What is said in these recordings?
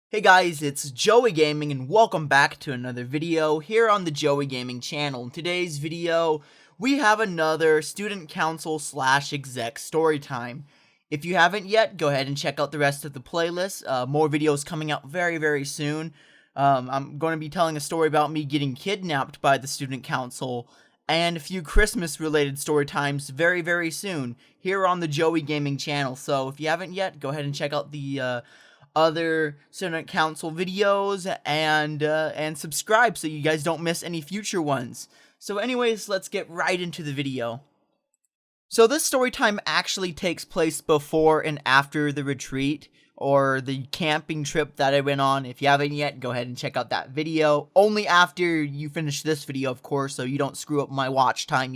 Hey guys, it's Joey Gaming and welcome back to another video here on the Joey Gaming channel. In today's video, we have another student council / exec story time. If you haven't yet, go ahead and check out the rest of the playlist. More videos coming out very soon. I'm going to be telling a story about me getting kidnapped by the student council and a few Christmas related story times very soon here on the Joey Gaming channel. So if you haven't yet, go ahead and check out the other student council videos and subscribe so you guys don't miss any future ones. So anyways, let's get right into the video. So this story time actually takes place before and after the retreat or the camping trip that I went on. If you haven't yet, go ahead and check out that video. Only after you finish this video, of course, so you don't screw up my watch time,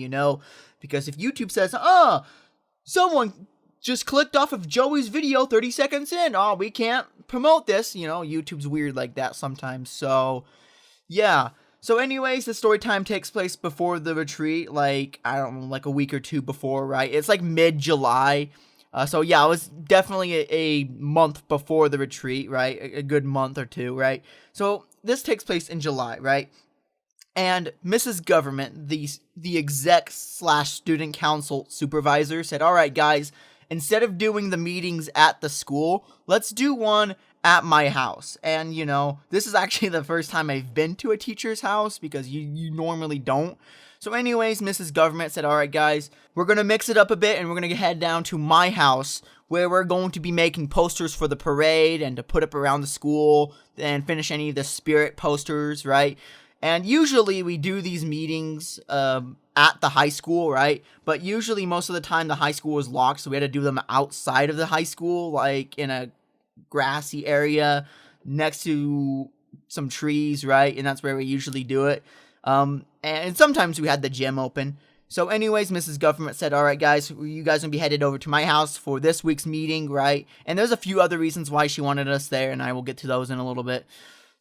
because if YouTube says, someone just clicked off of Joey's video 30 seconds in. Oh, we can't promote this. YouTube's weird like that sometimes. So, yeah. So anyways, the story time takes place before the retreat, like a week or two before, right? It's like mid-July. So yeah, it was definitely a month before the retreat, right? A good month or two, right? So this takes place in July, right? And Mrs. Government, the exec / student council supervisor, said, all right, guys, instead of doing the meetings at the school, let's do one at my house. And, this is actually the first time I've been to a teacher's house because you normally don't. So anyways, Mrs. Government said, all right, guys, we're going to mix it up a bit and we're going to head down to my house where we're going to be making posters for the parade and to put up around the school and finish any of the spirit posters, right? And usually we do these meetings at the high school, right? But usually most of the time the high school was locked, so we had to do them outside of the high school, like in a grassy area next to some trees, right? And that's where we usually do it. And sometimes we had the gym open. So anyways, Mrs. Government said, all right, guys, you guys will be headed over to my house for this week's meeting, right? And there's a few other reasons why she wanted us there, and I will get to those in a little bit.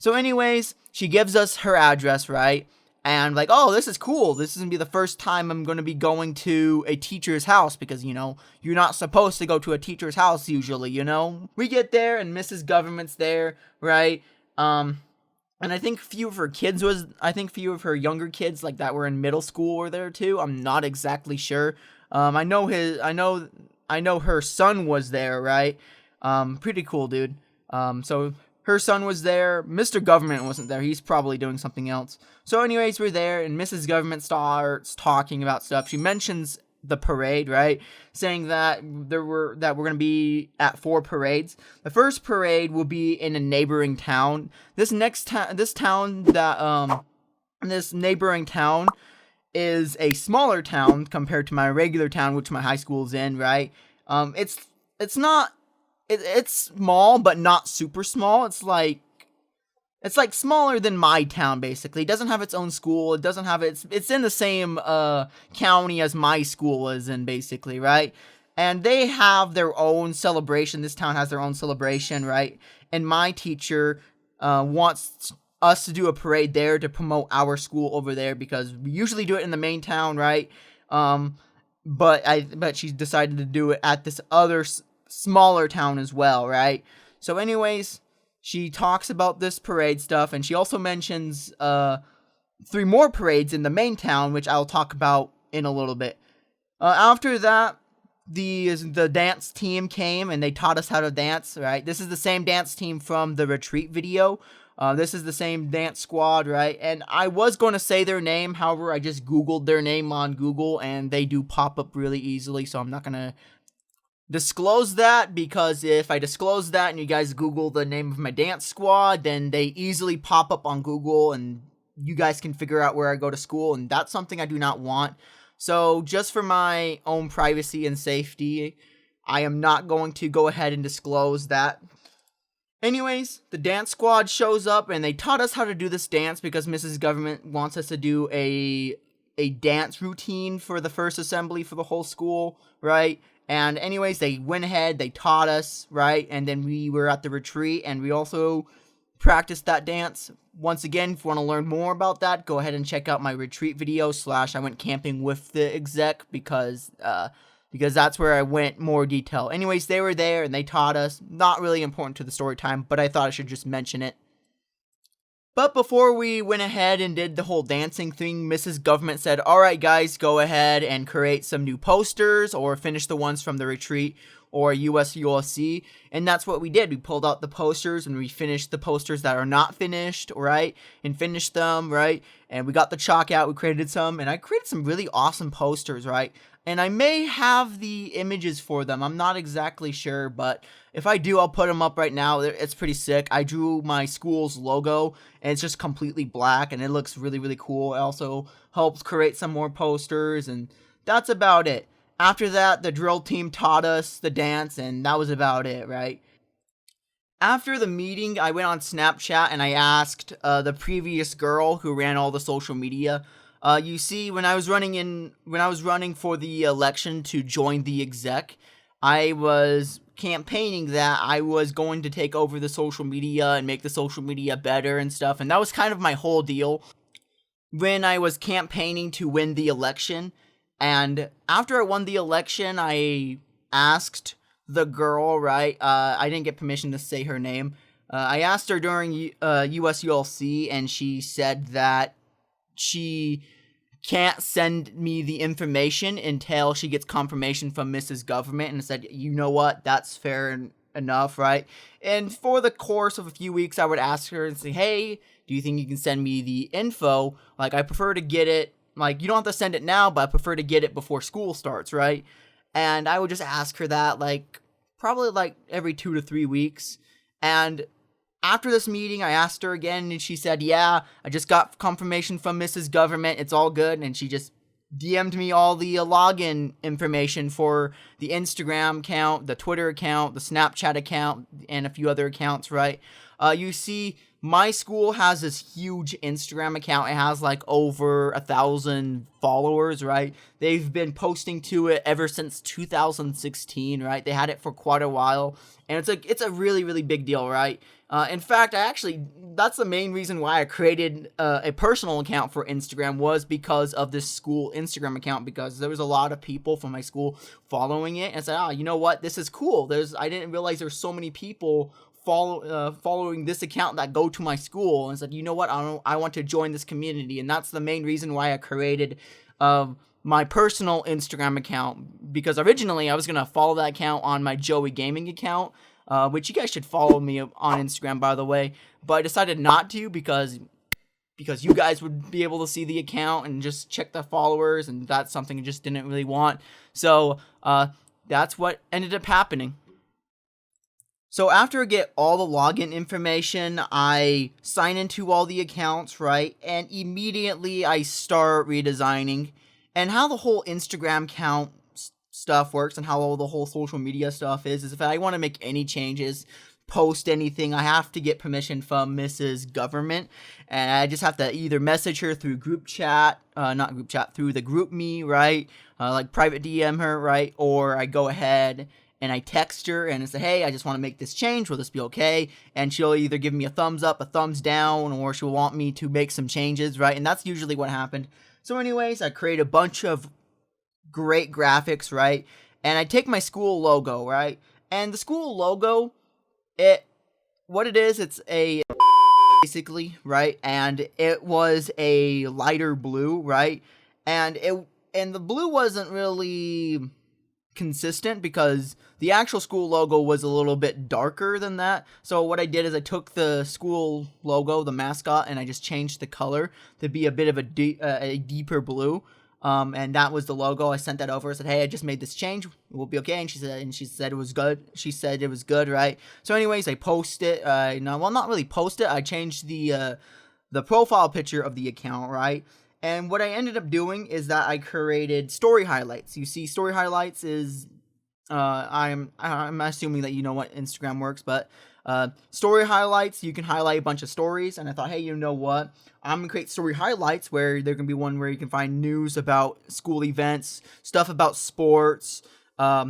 So anyways, she gives us her address, right? And like, oh, this is cool. This is going to be the first time I'm going to be going to a teacher's house because, you're not supposed to go to a teacher's house usually, We get there and Mrs. Government's there, right? And I think few of her younger kids like that were in middle school were there too. I'm not exactly sure. I know her son was there, right? Pretty cool, dude. So her son was there. Mr. Government wasn't there. He's probably doing something else. So anyways, we're there, and Mrs. Government starts talking about stuff. She mentions the parade, right? Saying that we're going to be at 4 parades. The first parade will be in a neighboring town. This neighboring town is a smaller town compared to my regular town, which my high school is in, right? It's small, but not super small. It's like smaller than my town, basically. It doesn't have its own school. It's in the same county as my school is in, basically, right? And they have their own celebration. This town has their own celebration, right? And my teacher wants us to do a parade there to promote our school over there because we usually do it in the main town, right? But she decided to do it at this other smaller town as well, right? So anyways, she talks about this parade stuff, and she also mentions 3 more parades in the main town, which I'll talk about in a little bit. After that, the dance team came, and they taught us how to dance, right? This is the same dance team from the retreat video. This is the same dance squad, right? And I was going to say their name, however, I just Googled their name on Google, and they do pop up really easily, so I'm not going to disclose that, because if I disclose that and you guys Google the name of my dance squad, then they easily pop up on Google and you guys can figure out where I go to school, and that's something I do not want. So just for my own privacy and safety, I am not going to go ahead and disclose that. Anyways, the dance squad shows up and they taught us how to do this dance because Mrs. Government wants us to do a dance routine for the first assembly for the whole school, right? And anyways, they went ahead, they taught us, right? And then we were at the retreat, and we also practiced that dance. Once again, if you want to learn more about that, go ahead and check out my retreat video / I went camping with the exec, because because that's where I went more detail. Anyways, they were there and they taught us. Not really important to the story time, but I thought I should just mention it. But before we went ahead and did the whole dancing thing, Mrs. Government said, alright guys, go ahead and create some new posters or finish the ones from the retreat or USULC. And that's what we did. We pulled out the posters and we finished the posters that are not finished, right? And finished them, right? And we got the chalk out, we created some, and I created some really awesome posters, right? And I may have the images for them. I'm not exactly sure, but if I do, I'll put them up right now. It's pretty sick. I drew my school's logo, and it's just completely black, and it looks really, really cool. It also helps create some more posters, and that's about it. After that, the drill team taught us the dance, and that was about it, right? After the meeting, I went on Snapchat, and I asked the previous girl who ran all the social media. You see, when I was running for the election to join the exec, I was campaigning that I was going to take over the social media and make the social media better and stuff, and that was kind of my whole deal when I was campaigning to win the election. And after I won the election, I asked the girl, right, I didn't get permission to say her name, I asked her during USULC, and she said that she can't send me the information until she gets confirmation from Mrs. Government, and I said, you know what, that's fair enough, right? And for the course of a few weeks, I would ask her and say, hey, do you think you can send me the info? Like, I prefer to get it, like, you don't have to send it now, but I prefer to get it before school starts, right? And I would just ask her that, like, probably, like, every 2 to 3 weeks, and after this meeting, I asked her again, and she said, yeah, I just got confirmation from Mrs. Government, it's all good, and she just DM'd me all the login information for the Instagram account, the Twitter account, the Snapchat account, and a few other accounts, right? You see, my school has this huge Instagram account. It has like over 1,000 followers, right? They've been posting to it ever since 2016, right? They had it for quite a while, and it's a really, really big deal, right? In fact, that's the main reason why I created a personal account for Instagram, was because of this school Instagram account, because there was a lot of people from my school following it, and I said, you know what, this is cool. I didn't realize there's so many people following this account that go to my school, and said, you know what, I want to join this community, and that's the main reason why I created my personal Instagram account, because originally I was going to follow that account on my Joey Gaming account, which you guys should follow me on Instagram, by the way, but I decided not to because you guys would be able to see the account and just check the followers, and that's something I just didn't really want, so that's what ended up happening. So after I get all the login information, I sign into all the accounts, right? And immediately I start redesigning. And how the whole Instagram account stuff works and how all the whole social media stuff is if I want to make any changes, post anything, I have to get permission from Mrs. Government. And I just have to either message her through group chat, not group chat, through the group me, right? Like private DM her, right? Or I go ahead and I text her and I say, hey, I just want to make this change, will this be okay? And she'll either give me a thumbs up, a thumbs down, or she'll want me to make some changes, right? And that's usually what happened. So anyways, I create a bunch of great graphics, right? And I take my school logo, right? And the school logo, what it is, it's a basically, right? And it was a lighter blue, right? And the blue wasn't really consistent because the actual school logo was a little bit darker than that. So what I did is I took the school logo, the mascot, and I just changed the color to be a bit of a deeper blue. And that was the logo. I sent that over. I said, hey, I just made this change. It will be okay. And she said it was good. She said it was good, right? So anyways, I post it. Not really post it. I changed the profile picture of the account, right? And what I ended up doing is that I created story highlights. You see, story highlights is, I'm assuming that you know what Instagram works, but story highlights, you can highlight a bunch of stories. And I thought, hey, you know what? I'm gonna create story highlights where there can be one where you can find news about school events, stuff about sports,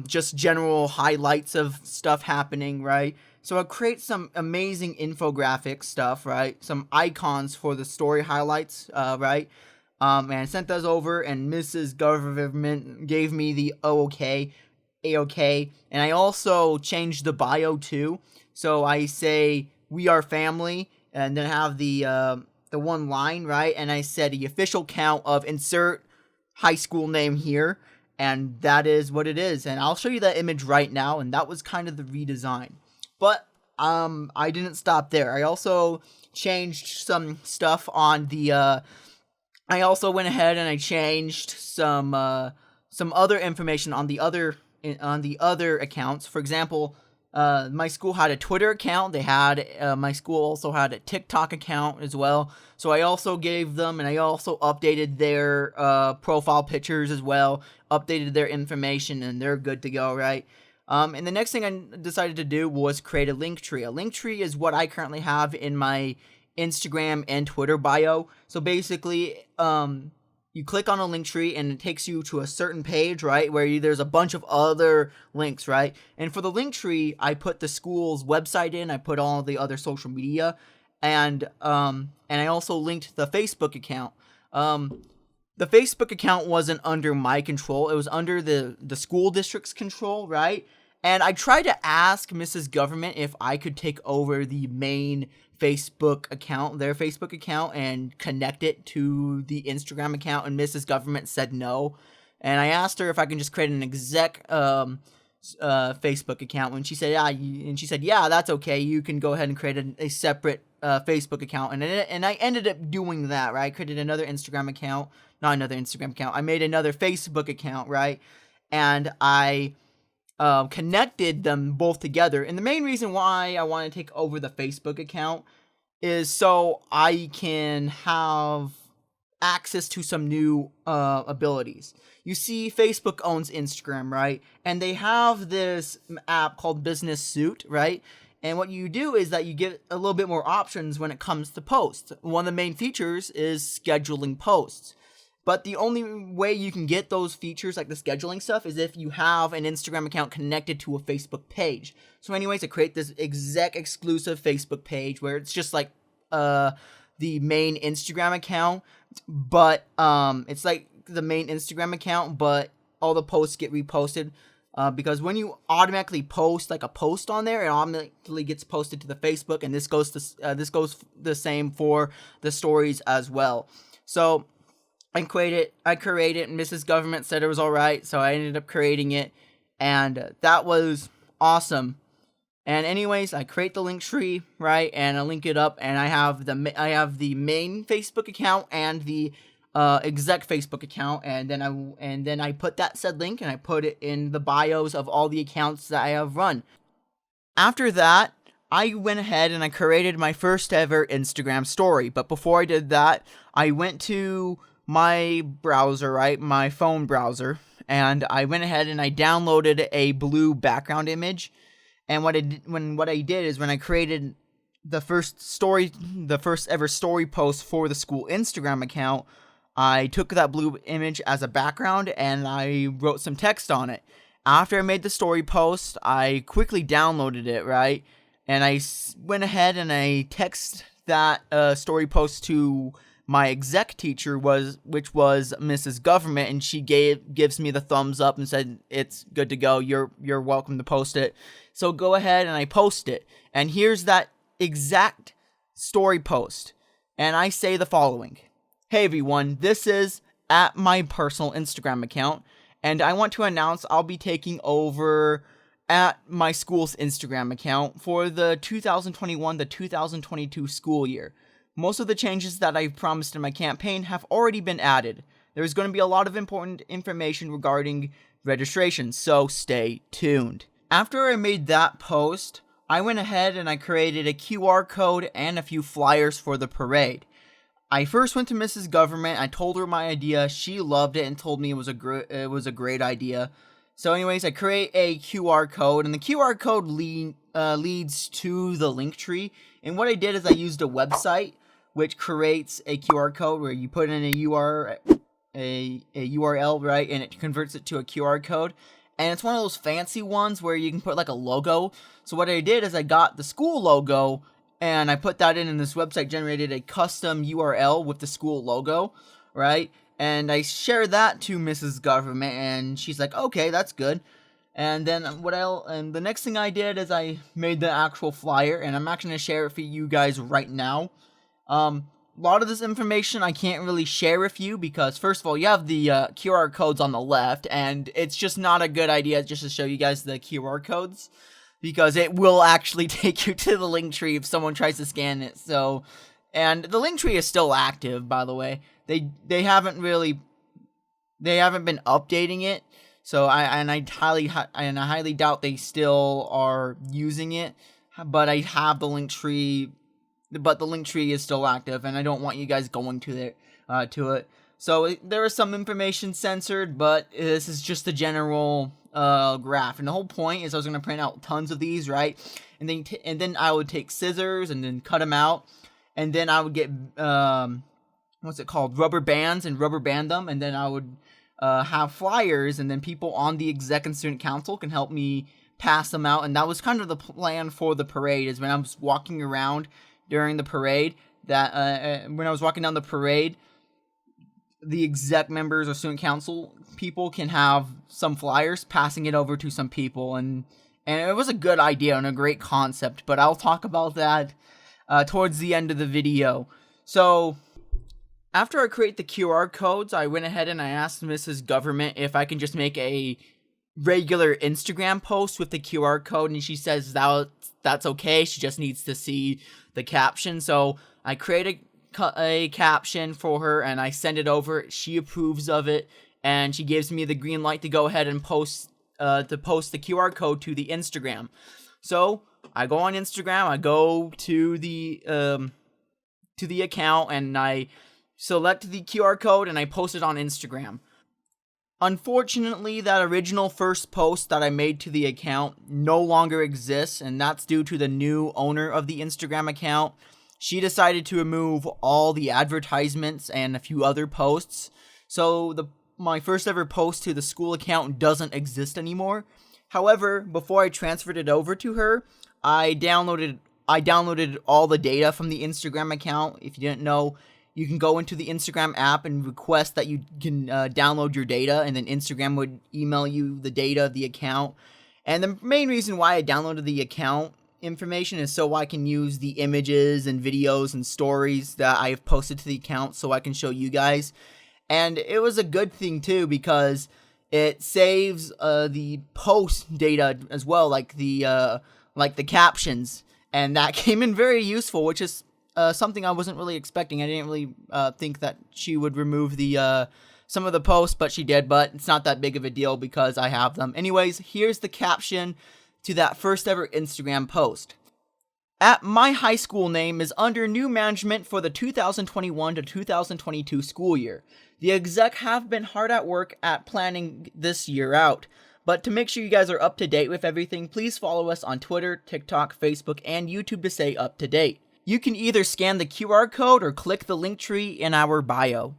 just general highlights of stuff happening, right? So I'll create some amazing infographic stuff, right? Some icons for the story highlights, right? And I sent those over, and Mrs. Government gave me the A-OK, and I also changed the bio too. So I say, "We are family," and then have the one line, right? And I said the official count of insert high school name here, and that is what it is. And I'll show you that image right now, and that was kind of the redesign. But I didn't stop there. I also changed some stuff on the I also went ahead and I changed some other information on the other accounts. For example, my school had a Twitter account. My school also had a TikTok account as well. So I also gave them, and I also updated their profile pictures as well, updated their information, and they're good to go, right? And the next thing I decided to do was create a link tree. A link tree is what I currently have in my Instagram and Twitter bio. So basically, you click on a link tree and it takes you to a certain page, right, where there's a bunch of other links, right? And for the link tree, I put the school's website in, I put all the other social media, and I also linked the Facebook account. The Facebook account wasn't under my control. It was under the school district's control, right? And I tried to ask Mrs. Government if I could take over the main Facebook account, their Facebook account, and connect it to the Instagram account, and Mrs. Government said no. And I asked her if I can just create an exec Facebook account, and she said, yeah, that's okay. You can go ahead and create a separate Facebook account, and I ended up doing that, right? I created another Instagram account, not another Instagram account. I made another Facebook account, right? And I connected them both together. And the main reason why I want to take over the Facebook account is so I can have access to some new abilities. You see, Facebook owns Instagram, right? And they have this app called Business Suite, right? And what you do is that you get a little bit more options when it comes to posts. One of the main features is scheduling posts. But the only way you can get those features, like the scheduling stuff, is if you have an Instagram account connected to a Facebook page. So anyways, I create this exec exclusive Facebook page where it's just like the main Instagram account, but it's like the main Instagram account, but all the posts get reposted. Because when you automatically post like a post on there, it automatically gets posted to the Facebook, and this goes the same for the stories as well. So I created, and Mrs. Government said it was alright, so I ended up creating it, and that was awesome. And anyways, I create the link tree, right, and I link it up, and I have the main Facebook account and the exec Facebook account, and then I put that said link, and I put it in the bios of all the accounts that I have run. After that, I went ahead and I created my first ever Instagram story, but before I did that, I went to my browser, right, my phone browser, and I went ahead and I downloaded a blue background image. And what I did is when I created the first ever story post for the school Instagram account, I took that blue image as a background and I wrote some text on it. After I made the story post, I quickly downloaded it, right, and I went ahead and I text that story post to my exec teacher, which was Mrs. Government, and she gives me the thumbs up and said it's good to go. You're welcome to post it. So go ahead and I post it. And here's that exact story post. And I say the following: "Hey everyone, this is at my personal Instagram account, and I want to announce I'll be taking over at my school's Instagram account for the 2021 to 2022 school year. Most of the changes that I've promised in my campaign have already been added. There's going to be a lot of important information regarding registration, so stay tuned." After I made that post, I went ahead and I created a QR code and a few flyers for the parade. I first went to Mrs. Government. I told her my idea. She loved it and told me it was a great idea. So anyways, I create a QR code, and the QR code leads to the link tree. And what I did is I used a website which creates a QR code where you put in a URL, right, and it converts it to a QR code. And it's one of those fancy ones where you can put like a logo. So what I did is I got the school logo and I put that in, and this website generated a custom URL with the school logo. right? And I share that to Mrs. Government, and she's like, okay, that's good. And then and the next thing I did is I made the actual flyer, and I'm actually going to share it for you guys right now. A lot of this information I can't really share with you because, first of all, you have the QR codes on the left, and it's just not a good idea just to show you guys the QR codes because it will actually take you to the link tree if someone tries to scan it. So, and the link tree is still active, by the way. They haven't been updating it. So I highly doubt they still are using it, but I have the link tree. But the link tree is still active, and I don't want you guys going to it. So there is some information censored, but this is just the general graph. And the whole point is I was going to print out tons of these, right? And then I would take scissors and then cut them out, and then I would get rubber bands and rubber band them, and then I would have flyers, and then people on the exec and student council can help me pass them out. And that was kind of the plan for the parade. Is when I was walking around during the parade, that when I was walking down the parade, the exec members or student council people can have some flyers, passing it over to some people, and it was a good idea and a great concept, but I'll talk about that towards the end of the video. So after I create the QR codes, I went ahead and I asked Mrs. Government if I can just make a regular Instagram post with the QR code, and she says that's okay. She just needs to see the caption. So I create a caption for her and I send it over. She approves of it, and she gives me the green light to go ahead and post the QR code to the Instagram. So I go on Instagram, I go to the account, and I select the QR code and I post it on Instagram. Unfortunately, that original first post that I made to the account no longer exists, and that's due to the new owner of the Instagram account. She decided to remove all the advertisements and a few other posts, so my first ever post to the school account doesn't exist anymore. However, before I transferred it over to her, I downloaded all the data from the Instagram account. If you didn't know, you can go into the Instagram app and request that you can download your data, and then Instagram would email you the data of the account. And the main reason why I downloaded the account information is so I can use the images and videos and stories that I have posted to the account so I can show you guys. And it was a good thing too, because it saves the post data as well, like the captions, and that came in very useful, which is something I wasn't really expecting. I didn't really think that she would remove the some of the posts, but she did. But it's not that big of a deal because I have them. Anyways, here's the caption to that first ever Instagram post. At my high school name is under new management for the 2021 to 2022 school year. The exec have been hard at work at planning this year out. But to make sure you guys are up to date with everything, please follow us on Twitter, TikTok, Facebook, and YouTube to stay up to date. You can either scan the QR code or click the link tree in our bio.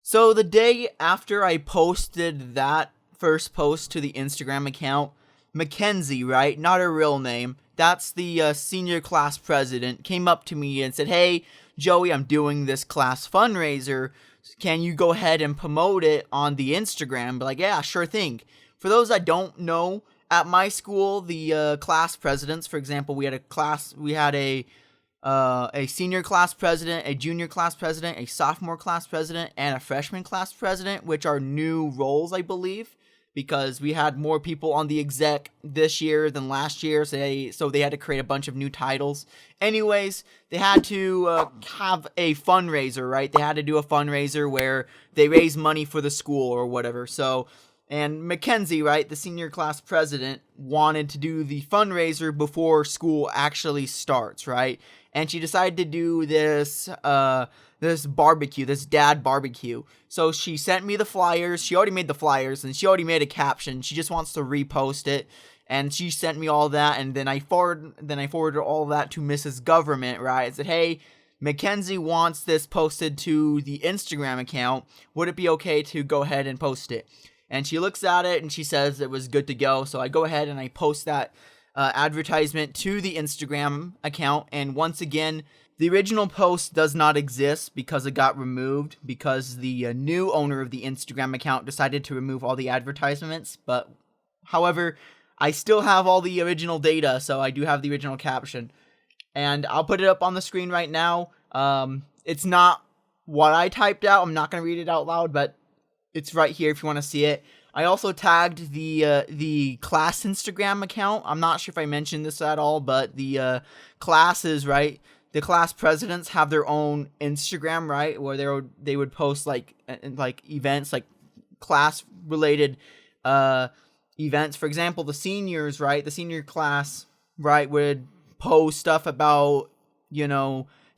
So the day after I posted that first post to the Instagram account, Mackenzie, right, not her real name, that's the senior class president, came up to me and said, "Hey, Joey, I'm doing this class fundraiser. Can you go ahead and promote it on the Instagram?" But like, yeah, sure thing. For those that don't know, at my school, the class presidents, for example, we had a senior class president, a junior class president, a sophomore class president, and a freshman class president, which are new roles, I believe, because we had more people on the exec this year than last year, so they had to create a bunch of new titles. Anyways, they had to have a fundraiser, right? They had to do a fundraiser where they raise money for the school or whatever. And Mackenzie, right, the senior class president, wanted to do the fundraiser before school actually starts, right? And she decided to do this barbecue, this dad barbecue. So she sent me the flyers. She already made the flyers, and she already made a caption. She just wants to repost it, and she sent me all that. And then I forwarded all that to Mrs. Government, right? I said, "Hey, Mackenzie wants this posted to the Instagram account. Would it be okay to go ahead and post it?" And she looks at it and she says it was good to go. So I go ahead and I post that advertisement to the Instagram account. And once again, the original post does not exist because it got removed because the new owner of the Instagram account decided to remove all the advertisements. But however, I still have all the original data, so I do have the original caption. And I'll put it up on the screen right now. It's not what I typed out. I'm not going to read it out loud, but it's right here if you want to see it. I also tagged the class Instagram account. I'm not sure if I mentioned this at all, but the classes, right? The class presidents have their own Instagram, right? Where they would post like events, like class related events. For example, the seniors, right? The senior class, right, would post stuff about,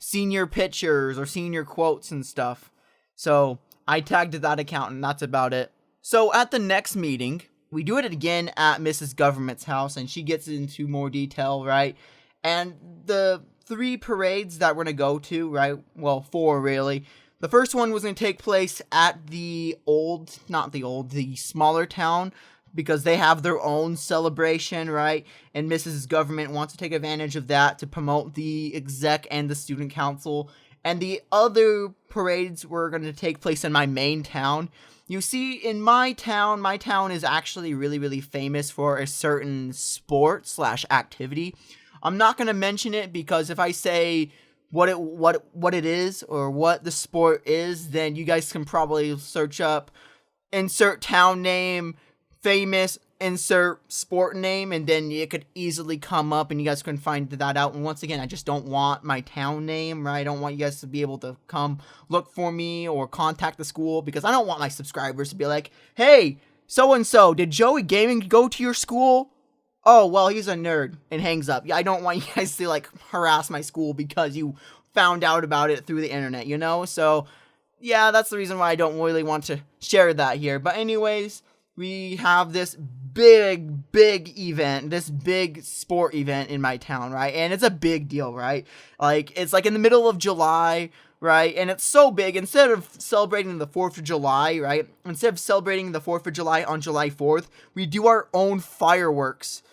senior pictures or senior quotes and stuff. So I tagged that account, and that's about it. So at the next meeting, we do it again at Mrs. Government's house, and she gets into more detail, right? And the 3 parades that we're going to go to, right? Well, 4 really. The first one was going to take place at the smaller town, because they have their own celebration, right? And Mrs. Government wants to take advantage of that to promote the exec and the student council. And the other parades were going to take place in my main town. You see, in my town is actually really, really famous for a certain sport/activity. I'm not going to mention it because if I say what it is or what the sport is, then you guys can probably search up insert town name, famous, insert sport name, and then it could easily come up and you guys can find that out. And once again, I just don't want my town name, right? I don't want you guys to be able to come look for me or contact the school, because I don't want my subscribers to be like, hey, so-and-so, did Joey Gaming go to your school? Oh, well, he's a nerd, and hangs up. I don't want you guys to harass my school because you found out about it through the internet, So yeah, that's the reason why I don't really want to share that here. But anyways, we have this big event, this big sport event in my town, right? And it's a big deal, right? It's in the middle of July, right? And it's so big, instead of celebrating the 4th of July, right? Instead of celebrating the 4th of July on July 4th, we do our own fireworks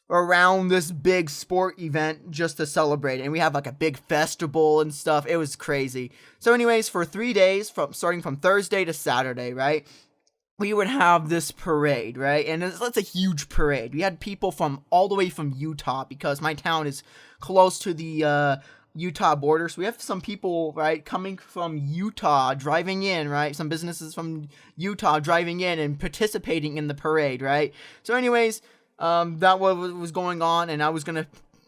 around this big sport event just to celebrate it. And we have a big festival and stuff. It was crazy. So anyways, for 3 days, starting from Thursday to Saturday, right? We would have this parade, right? And it's a huge parade. We had people from all the way from Utah, because my town is close to the Utah border. So we have some people, right, coming from Utah, driving in, right? Some businesses from Utah driving in and participating in the parade, right? So anyways, that was going on, and I was going to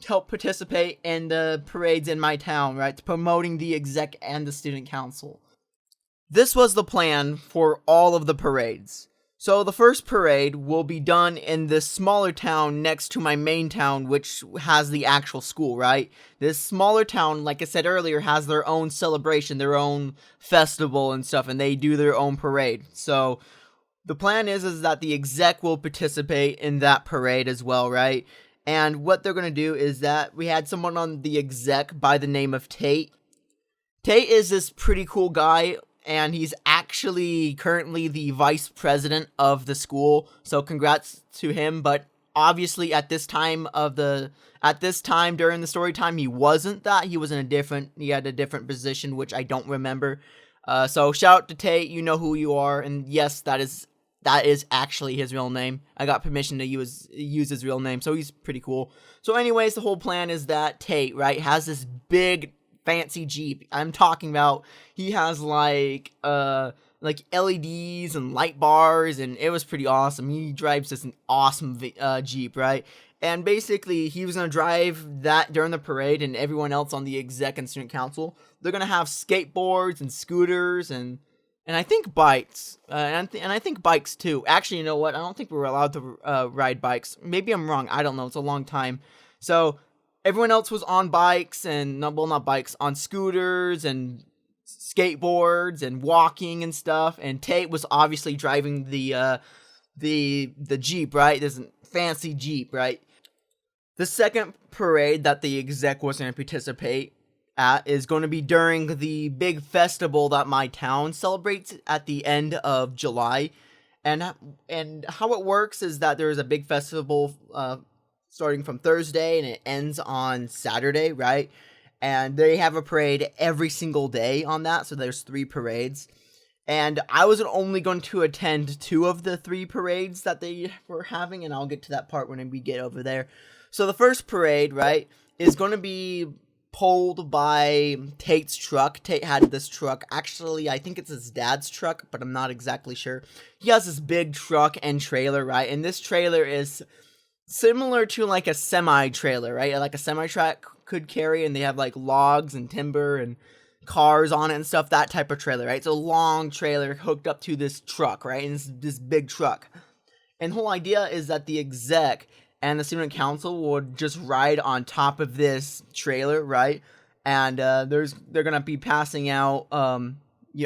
help participate in the parades in my town, right? Promoting the exec and the student council. This was the plan for all of the parades. So the first parade will be done in this smaller town next to my main town, which has the actual school, right? This smaller town, like I said earlier, has their own celebration, their own festival and stuff, and they do their own parade. So the plan is that the exec will participate in that parade as well, right? And what they're going to do is that we had someone on the exec by the name of Tate. Tate is this pretty cool guy, and he's actually currently the vice president of the school, so congrats to him. But obviously at this time during the story time, he wasn't that. He had a different position, which I don't remember. So shout out to Tate, you know who you are, and yes, that is actually his real name. I got permission to use his real name, so he's pretty cool. So anyways, the whole plan is that Tate, right, has this big fancy Jeep. I'm talking about, he has LEDs and light bars, and it was pretty awesome. He drives this awesome Jeep, right? And basically, he was going to drive that during the parade, and everyone else on the exec and student council, they're going to have skateboards and scooters and I think bikes, and I think bikes too. Actually, you know what? I don't think we're allowed to ride bikes. Maybe I'm wrong. I don't know. It's a long time. So everyone else was on bikes on scooters and skateboards and walking and stuff. And Tate was obviously driving the Jeep, right? This fancy Jeep, right? The second parade that the exec was going to participate at is going to be during the big festival that my town celebrates at the end of July. And how it works is that there is a big festival starting from Thursday and it ends on Saturday, right? And they have a parade every single day on that, so there's 3 parades. And I was only going to attend 2 of the 3 parades that they were having, and I'll get to that part when we get over there. So the first parade, right, is going to be pulled by Tate's truck. Tate had this truck. Actually, I think it's his dad's truck, but I'm not exactly sure. He has this big truck and trailer, right? And this trailer is similar to like a semi-trailer, right? Like a semi-truck could carry, and they have like logs and timber and cars on it and stuff, that type of trailer, right? It's a long trailer hooked up to this truck, right? And it's this big truck. And the whole idea is that the exec and the student council would just ride on top of this trailer, right? And they're gonna be passing out,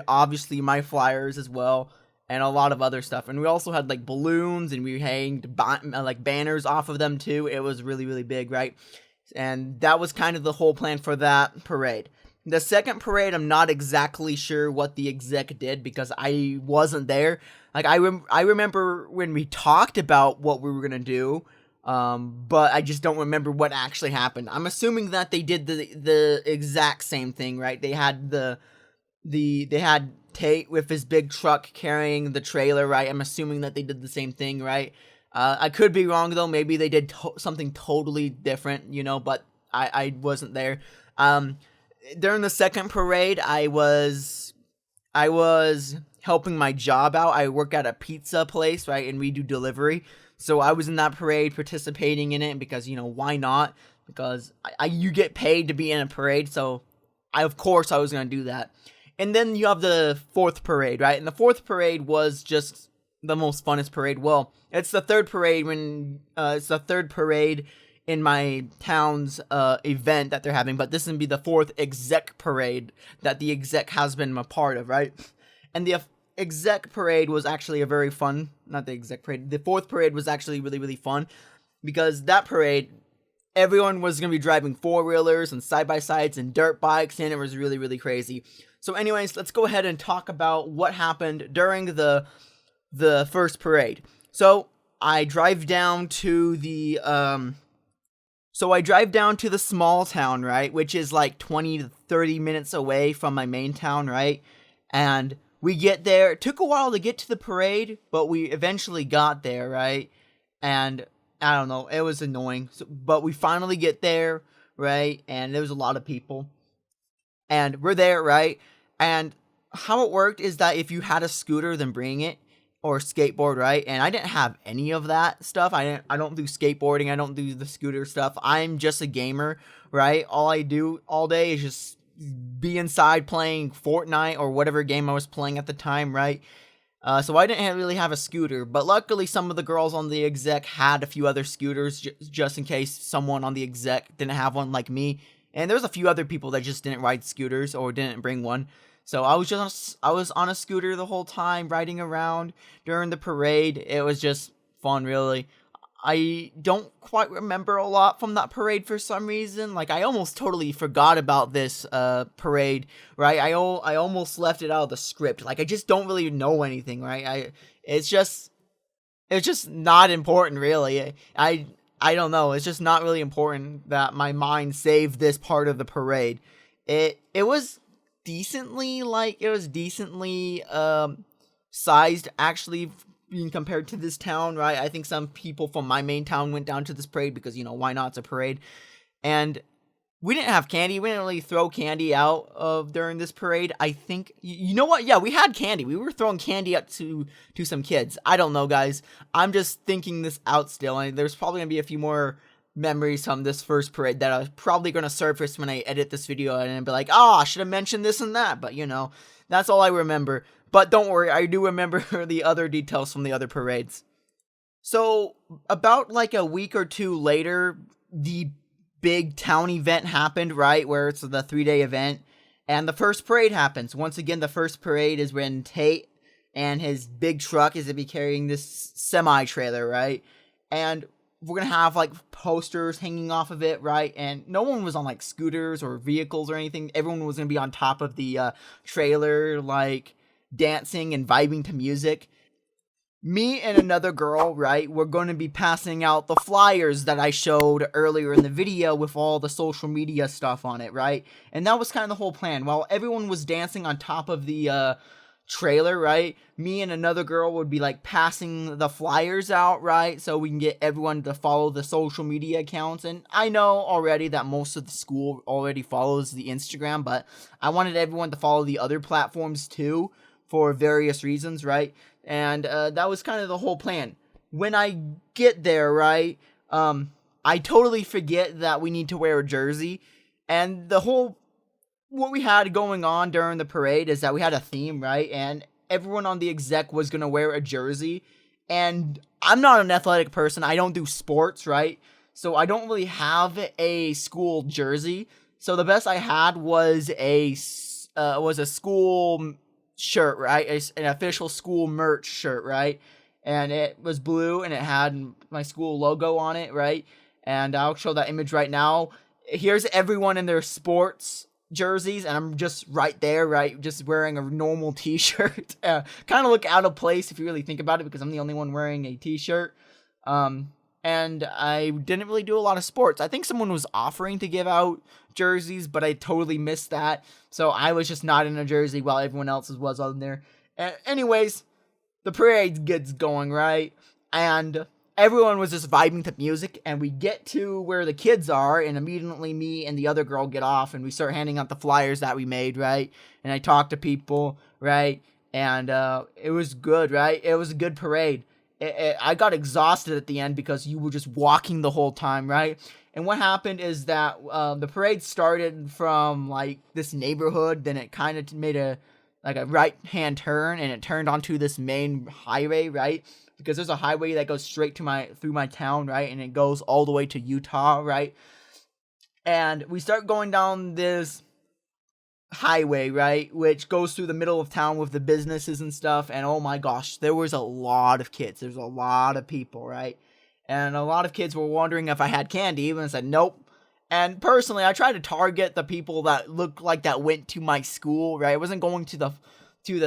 obviously my flyers as well, and a lot of other stuff. And we also had like balloons, and we hanged like banners off of them too. It was really, really big, right? And that was kind of the whole plan for that parade. The second parade, I'm not exactly sure what the exec did because I wasn't there. Like I remember when we talked about what we were gonna do, but I just don't remember what actually happened. I'm assuming that they did the exact same thing, right? They had they had Tate with his big truck carrying the trailer, right? I'm assuming that they did the same thing, right? I could be wrong though. Maybe they did something totally different, but I wasn't there. During the second parade, I was helping my job out. I work at a pizza place, right? And we do delivery. So I was in that parade participating in it because, why not? Because you get paid to be in a parade. So of course I was going to do that. And then you have the fourth parade, right? And the fourth parade was just the most funnest parade. Well, it's the third parade in my town's event that they're having, but this is gonna be the fourth exec parade that the exec has been a part of, right? And the exec parade was actually the fourth parade was actually really, really fun because that parade, everyone was gonna be driving 4-wheelers and side-by-sides and dirt bikes, and it was really, really crazy. So anyways, let's go ahead and talk about what happened during the first parade. So I drive down to the small town, right, which is like 20 to 30 minutes away from my main town, right? And we get there. It took a while to get to the parade, but we eventually got there, right? And I don't know, it was annoying. But we finally get there, right? And there was a lot of people. And we're there, right? And how it worked is that if you had a scooter, then bring it. Or skateboard, right? And I didn't have any of that stuff. I don't do skateboarding. I don't do the scooter stuff. I'm just a gamer, right? All I do all day is just be inside playing Fortnite or whatever game I was playing at the time, right? So I didn't really have a scooter. But luckily, some of the girls on the exec had a few other scooters just in case someone on the exec didn't have one like me. And there's a few other people that just didn't ride scooters or didn't bring one. So I was on a scooter the whole time, riding around during the parade. It was just fun, really. I don't quite remember a lot from that parade for some reason. Like, I almost totally forgot about this parade, right? I almost left it out of the script. Like, I just don't really know anything, right? It's just not important, really. I don't know. It's just not really important that my mind saved this part of the parade. It was decently sized, actually, being compared to this town, right? I think some people from my main town went down to this parade because, why not? It's a parade. And we didn't have candy. We didn't really throw candy out during this parade. I think, you know what? Yeah, we had candy. We were throwing candy up to some kids. I don't know, guys. I'm just thinking this out still. And there's probably going to be a few more memories from this first parade that are probably going to surface when I edit this video and be like, I should have mentioned this and that. But, that's all I remember. But don't worry, I do remember the other details from the other parades. So, about like a week or two later, the big town event happened, right? Where it's the 3-day event. And the first parade happens. Once again, the first parade is when Tate and his big truck is to be carrying this semi-trailer, right? And we're going to have like posters hanging off of it, right? And no one was on like scooters or vehicles or anything. Everyone was going to be on top of the trailer, like dancing and vibing to music. me and another girl, right, we're going to be passing out the flyers that I showed earlier in the video with all the social media stuff on it, right? And that was kind of the whole plan. While everyone was dancing on top of the trailer, right, me and another girl would be like passing the flyers out, right, so we can get everyone to follow the social media accounts. And I know already that most of the school already follows the Instagram, but I wanted everyone to follow the other platforms too for various reasons, right? And that was kind of the whole plan. When I get there, right, I totally forget that we need to wear a jersey. And what we had going on during the parade is that we had a theme, right? And everyone on the exec was going to wear a jersey. And I'm not an athletic person. I don't do sports, right? So I don't really have a school jersey. So the best I had was a school shirt, right? An official school merch shirt, right? And it was blue and it had my school logo on it, right? And I'll show that image right now. Here's everyone in their sports jerseys, and I'm just right there, right? Just wearing a normal t-shirt. Kind of look out of place if you really think about it, because I'm the only one wearing a t-shirt. And I didn't really do a lot of sports. I think someone was offering to give out jerseys, but I totally missed that. So I was just not in a jersey while everyone else was on there. Anyways, the parade gets going, right? And everyone was just vibing to music, and we get to where the kids are, and immediately me and the other girl get off, and we start handing out the flyers that we made, right? And I talk to people, right? And it was good, right? It was a good parade. I got exhausted at the end because you were just walking the whole time, right? And what happened is that the parade started from like this neighborhood, then it kind of made a right-hand turn, and it turned onto this main highway, right? Because there's a highway that goes straight to through my town, right? And it goes all the way to Utah, right? And we start going down this highway, right, which goes through the middle of town with the businesses and stuff. And oh my gosh, there was a lot of kids. There's a lot of people, right? And a lot of kids were wondering if I had candy, and I said nope. And personally, I tried to target the people that looked like that went to my school, right? I wasn't going to the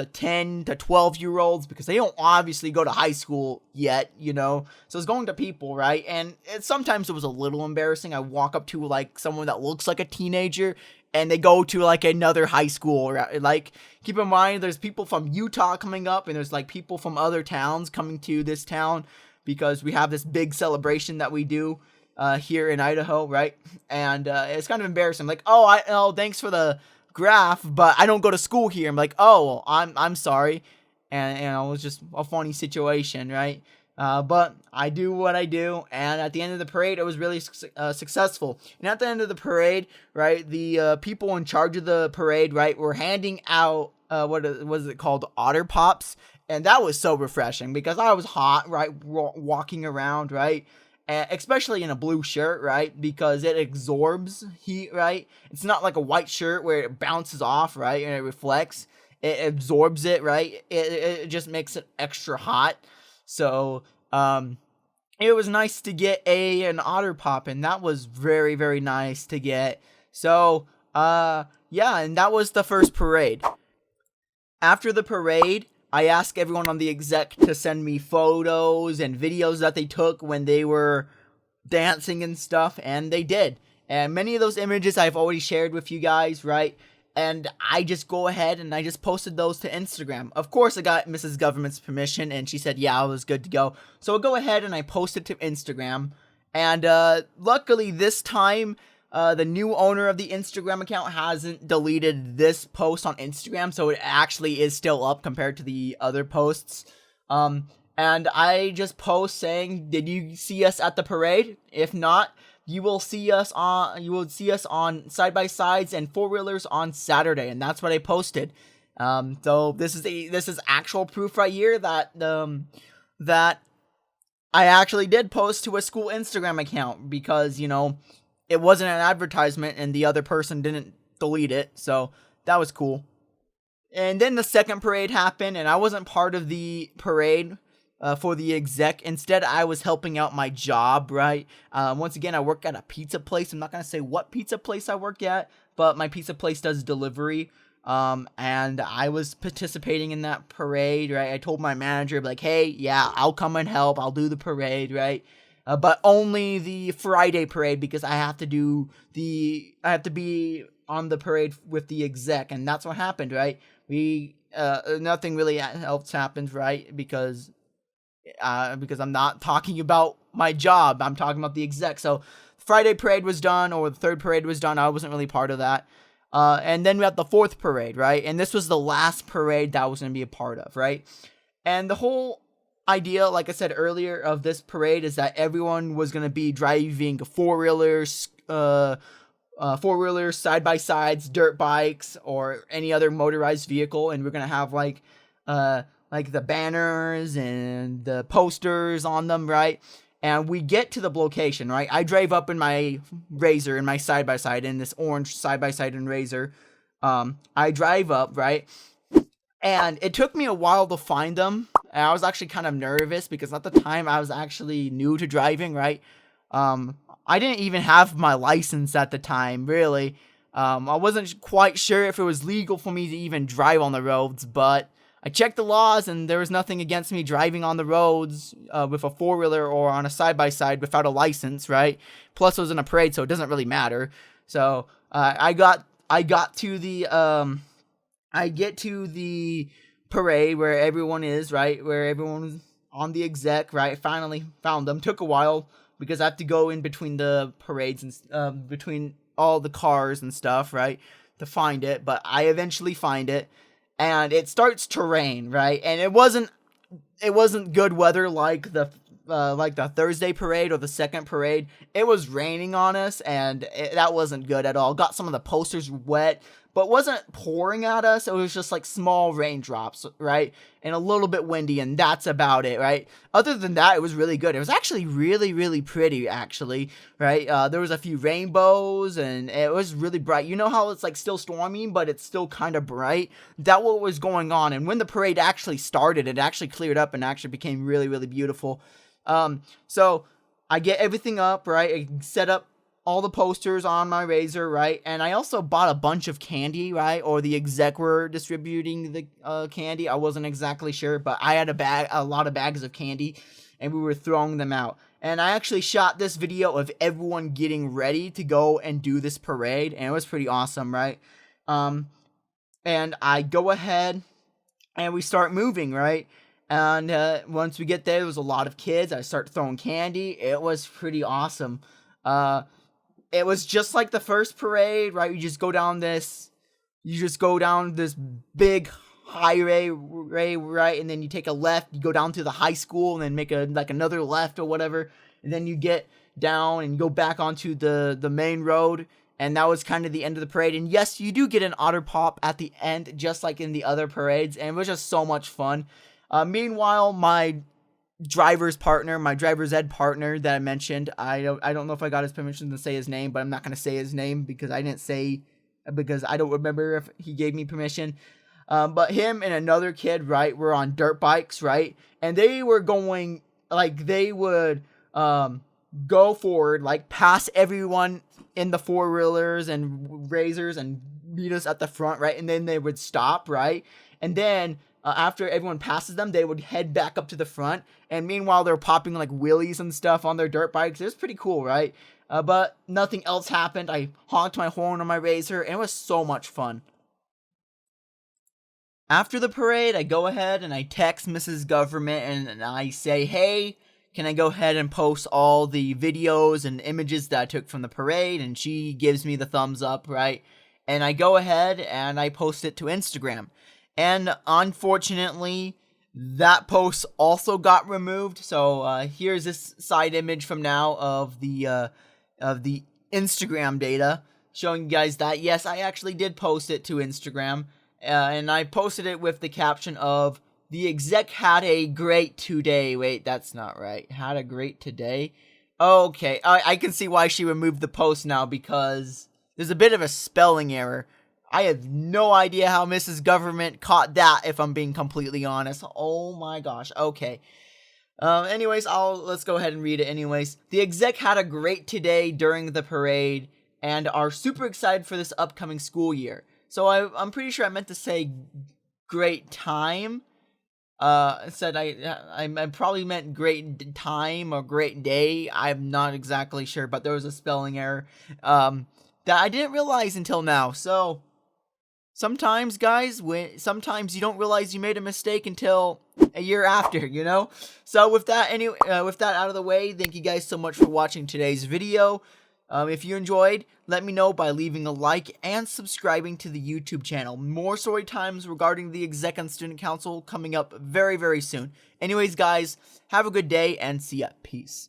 10 to 12-year-olds because they don't obviously go to high school yet, you know? So I was going to people, right? And sometimes it was a little embarrassing. I walk up to like someone that looks like a teenager, and they go to like another high school, right? Like, keep in mind, there's people from Utah coming up, and there's like people from other towns coming to this town because we have this big celebration that we do here in Idaho, right? And it's kind of embarrassing. I'm like, oh, thanks for the graph, but I don't go to school here. I'm like, oh, I'm sorry. And it was just a funny situation, right? But I do what I do, and at the end of the parade, it was really successful. And at the end of the parade, right, the people in charge of the parade, right, were handing out, what is it called, Otter Pops, and that was so refreshing, because I was hot, right, walking around, right, and especially in a blue shirt, right, because it absorbs heat, right. It's not like a white shirt where it bounces off, right, and it reflects. It absorbs it, right. It just makes it extra hot. So, it was nice to get an Otter Pop, and that was very, very nice to get. So, yeah, and that was the first parade. After the parade, I asked everyone on the exec to send me photos and videos that they took when they were dancing and stuff, and they did. And many of those images I've already shared with you guys, right? And I just go ahead and I just posted those to Instagram. Of course, I got Mrs. Government's permission, and she said, yeah, I was good to go. So I go ahead and I posted to Instagram. And luckily this time, the new owner of the Instagram account hasn't deleted this post on Instagram, so it actually is still up compared to the other posts. And I just post saying, did you see us at the parade? If not, you will see us on side-by-sides and four-wheelers on Saturday, and that's what I posted. So this is actual proof right here that that I actually did post to a school Instagram account, because, you know, it wasn't an advertisement and the other person didn't delete it, so that was cool. And then the second parade happened, and I wasn't part of the parade for the exec. Instead, I was helping out my job, right? Once again, I work at a pizza place. I'm not going to say what pizza place I work at, but my pizza place does delivery. And I was participating in that parade, right? I told my manager, like, hey, yeah, I'll come and help. I'll do the parade, right? But only the Friday parade, because I have to be on the parade with the exec, and that's what happened, right? Nothing really else happened, right? Because I'm not talking about my job. I'm talking about the exec. So Friday parade was done, or the third parade was done. I wasn't really part of that. And then we had the fourth parade, right? And this was the last parade that I was going to be a part of, right? And the whole idea, like I said earlier, of this parade is that everyone was going to be driving four-wheelers, side-by-sides, dirt bikes, or any other motorized vehicle. And we're going to have like the banners and the posters on them, right? And we get to the location, right? I drive up in my Razor, in my side-by-side, in this orange side-by-side and Razor. I drive up, right? And it took me a while to find them. And I was actually kind of nervous because at the time I was actually new to driving, right? I didn't even have my license at the time, really. I wasn't quite sure if it was legal for me to even drive on the roads, but I checked the laws and there was nothing against me driving on the roads with a four-wheeler or on a side-by-side without a license, right? Plus it was in a parade, so it doesn't really matter. So I get to the parade where everyone is, right? Where everyone's on the exec, right? Finally found them. Took a while because I have to go in between the parades and between all the cars and stuff, right? To find it, but I eventually find it. And it starts to rain, right? And it wasn't good weather like the Thursday parade or the second parade. It was raining on us, and that wasn't good at all. Got some of the posters wet, but wasn't pouring at us. It was just like small raindrops, right? And a little bit windy, and that's about it, right? Other than that, it was really good. It was actually really, really pretty, actually, right? There was a few rainbows, and it was really bright. You know how it's like still stormy, but it's still kind of bright? That what was going on. And when the parade actually started, it actually cleared up and actually became really, really beautiful. So I get everything up, right? I set up all the posters on my Razor, right? And I also bought a bunch of candy, right? Or the exec were distributing the candy. I wasn't exactly sure, but I had a lot of bags of candy, and we were throwing them out. And I actually shot this video of everyone getting ready to go and do this parade, and it was pretty awesome, right? And I go ahead, and we start moving, right? And once we get there was a lot of kids. I start throwing candy. It was pretty awesome. It was just like the first parade, right? You just go down this big highway, right? And then you take a left, you go down to the high school, and then make another left or whatever. And then you get down and go back onto the main road. And that was kind of the end of the parade. And yes, you do get an otter pop at the end, just like in the other parades. And it was just so much fun. Meanwhile, my driver's ed partner that I mentioned, I don't know if I got his permission to say his name, but I'm not going to say his name because I don't remember if he gave me permission. But him and another kid, right, were on dirt bikes, right? And they were going, like, they would go forward, like, pass everyone in the four-wheelers and Razors and meet us at the front, right? And then they would stop, right? And then after everyone passes them, they would head back up to the front. And meanwhile, they're popping like wheelies and stuff on their dirt bikes. It was pretty cool, right? But nothing else happened. I honked my horn on my Razor, and it was so much fun. After the parade, I go ahead and I text Mrs. Government and I say, hey, can I go ahead and post all the videos and images that I took from the parade? And she gives me the thumbs up, right? And I go ahead and I post it to Instagram. And unfortunately, that post also got removed. So here's this side image from now of the Instagram data, showing you guys that yes, I actually did post it to Instagram, and I posted it with the caption of "The exec had a great today." Wait, that's not right. Had a great today. Okay, I can see why she removed the post now, because there's a bit of a spelling error. I have no idea how Mrs. Government caught that, if I'm being completely honest. Oh my gosh. Okay. Anyways, let's go ahead and read it anyways. The exec had a great today during the parade and are super excited for this upcoming school year. So I'm pretty sure I meant to say great time. Said I probably meant great time or great day. I'm not exactly sure, but there was a spelling error that I didn't realize until now. So sometimes, guys, sometimes you don't realize you made a mistake until a year after, you know. So with that, with that out of the way, thank you guys so much for watching today's video. If you enjoyed, let me know by leaving a like and subscribing to the YouTube channel. More story times regarding the Exec and Student Council coming up very, very soon. Anyways, guys, have a good day and see ya. Peace.